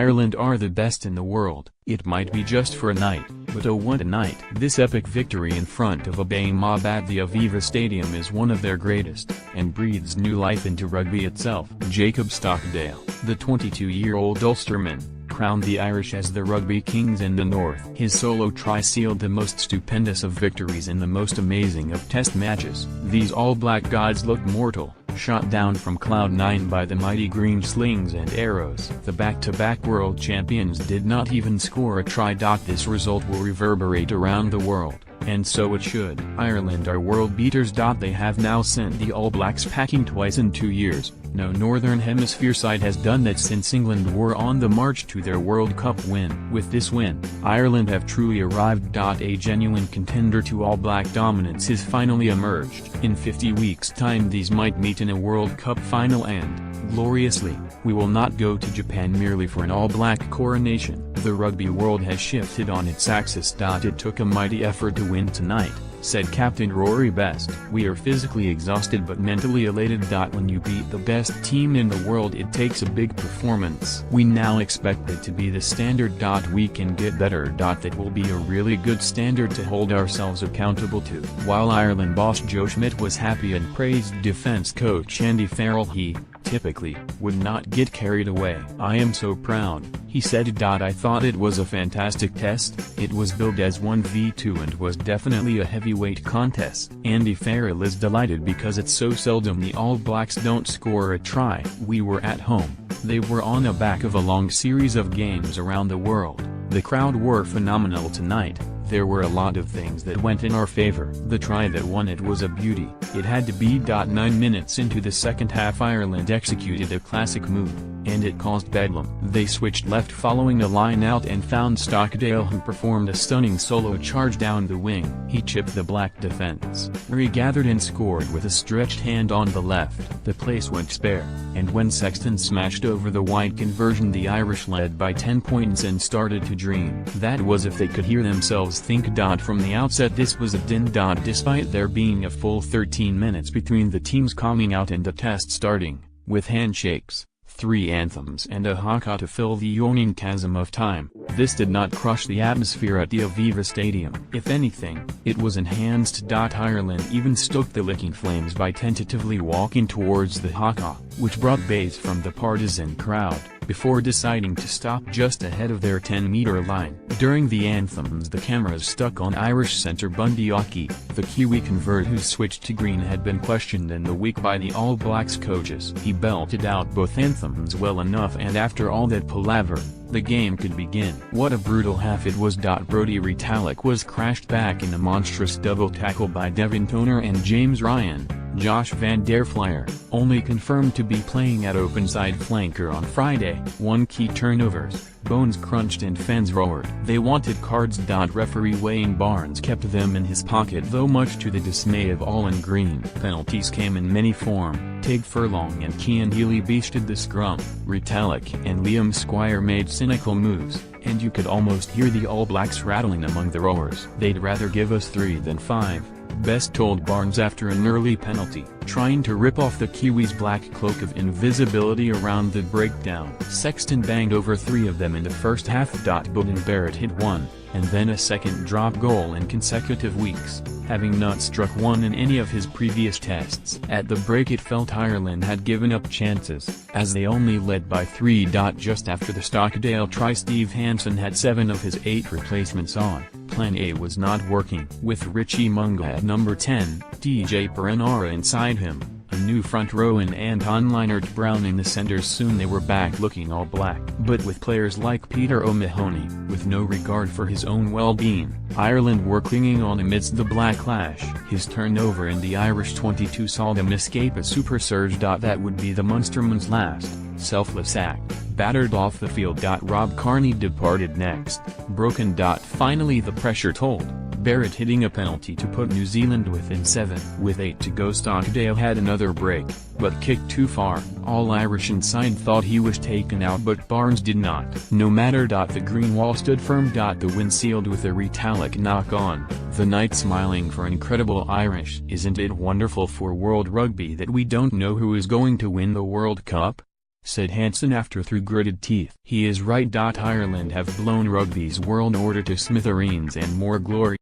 Ireland are the best in the world. It might be just for a night, but oh what a night. This epic victory in front of a baying mob at the Aviva Stadium is one of their greatest, and breathes new life into rugby itself. Jacob Stockdale, the 22-year-old Ulsterman, crowned the Irish as the rugby kings in the north. His solo try sealed the most stupendous of victories in the most amazing of test matches. These all-black gods looked mortal, shot down from Cloud 9 by the mighty green slings and arrows. The back-to-back world champions did not even score a try. This result will reverberate around the world, and so it should. Ireland are world beaters. They have now sent the All Blacks packing twice in 2 years. No Northern Hemisphere side has done that since England were on the march to their World Cup win. With this win, Ireland have truly arrived. A genuine contender to All Black dominance has finally emerged. In 50 weeks' time these might meet in a World Cup final and, gloriously, we will not go to Japan merely for an All Black coronation. The rugby world has shifted on its axis. It took a mighty effort to win tonight, said Captain Rory Best. We are physically exhausted but mentally elated. When you beat the best team in the world it takes a big performance. We now expect that to be the standard. We can get better. That will be a really good standard to hold ourselves accountable to. While Ireland boss Joe Schmidt was happy and praised defence coach Andy Farrell, he, typically, would not get carried away. I am so proud, he said. I thought it was a fantastic test. It was billed as 1v2 and was definitely a heavyweight contest. Andy Farrell is delighted because it's so seldom the All Blacks don't score a try. We were at home, they were on the back of a long series of games around the world. The crowd were phenomenal tonight. There were a lot of things that went in our favor. The try that won it was a beauty. It had to be. 9 minutes into the second half Ireland executed a classic move, and it caused bedlam. They switched left following a line out and found Stockdale, who performed a stunning solo charge down the wing. He chipped the black defense, regathered and scored with a stretched hand on the left. The place went spare, and when Sexton smashed over the wide conversion the Irish led by 10 points and started to dream. That was if they could hear themselves think. From the outset this was a din.Despite there being a full 13 minutes between the teams coming out and the test starting, with handshakes, 3 anthems and a haka to fill the yawning chasm of time. This did not crush the atmosphere at the Aviva Stadium. If anything, it was enhanced. Ireland even stoked the licking flames by tentatively walking towards the haka, which brought bays from the partisan crowd, before deciding to stop just ahead of their 10-meter line. During the anthems the cameras stuck on Irish centre Bundee Aki, the Kiwi convert whose switch to green had been questioned in the week by the All Blacks coaches. He belted out both anthems well enough, and after all that palaver, the game could begin. What a brutal half it was. Brodie Retallick was crashed back in a monstrous double tackle by Devin Toner and James Ryan. Josh van der Flier, only confirmed to be playing at open side flanker on Friday, won key turnovers. Bones crunched and fans roared. They wanted cards. Referee Wayne Barnes kept them in his pocket, though much to the dismay of all in green. Penalties came in many form. Tig Furlong and Cian Healy beasted the scrum. Retallick and Liam Squire made cynical moves, and you could almost hear the All Blacks rattling among the rowers. They'd rather give us 3 than 5. Best told Barnes after an early penalty, trying to rip off the Kiwis' black cloak of invisibility around the breakdown. Sexton banged over 3 of them in the first half. Beauden Barrett hit 1, and then a second drop goal in consecutive weeks, having not struck 1 in any of his previous tests. At the break it felt Ireland had given up chances, as they only led by 3. Just after the Stockdale try Steve Hansen had 7 of his 8 replacements on. Plan A was not working. With Richie Munga at number 10, DJ Perenara inside him, a new front row and Anton Leinart Brown in the centers. Soon they were back looking all black. But with players like Peter O'Mahony, with no regard for his own well-being, Ireland were clinging on amidst the blacklash. His turnover in the Irish 22 saw them escape a super surge. That would be the Munsterman's last, selfless act. Battered off the field. Rob Kearney departed next, broken. Finally the pressure told, Barrett hitting a penalty to put New Zealand within 7. With 8 to go Stockdale had another break, but kicked too far. All Irish inside thought he was taken out, but Barnes did not. No matter. The green wall stood firm. The win sealed with a Retallick knock-on. The night smiling for incredible Irish. Isn't it wonderful for World Rugby that we don't know who is going to win the World Cup? said Hansen after through gritted teeth. He is right. Ireland have blown rugby's world order to smithereens and more glory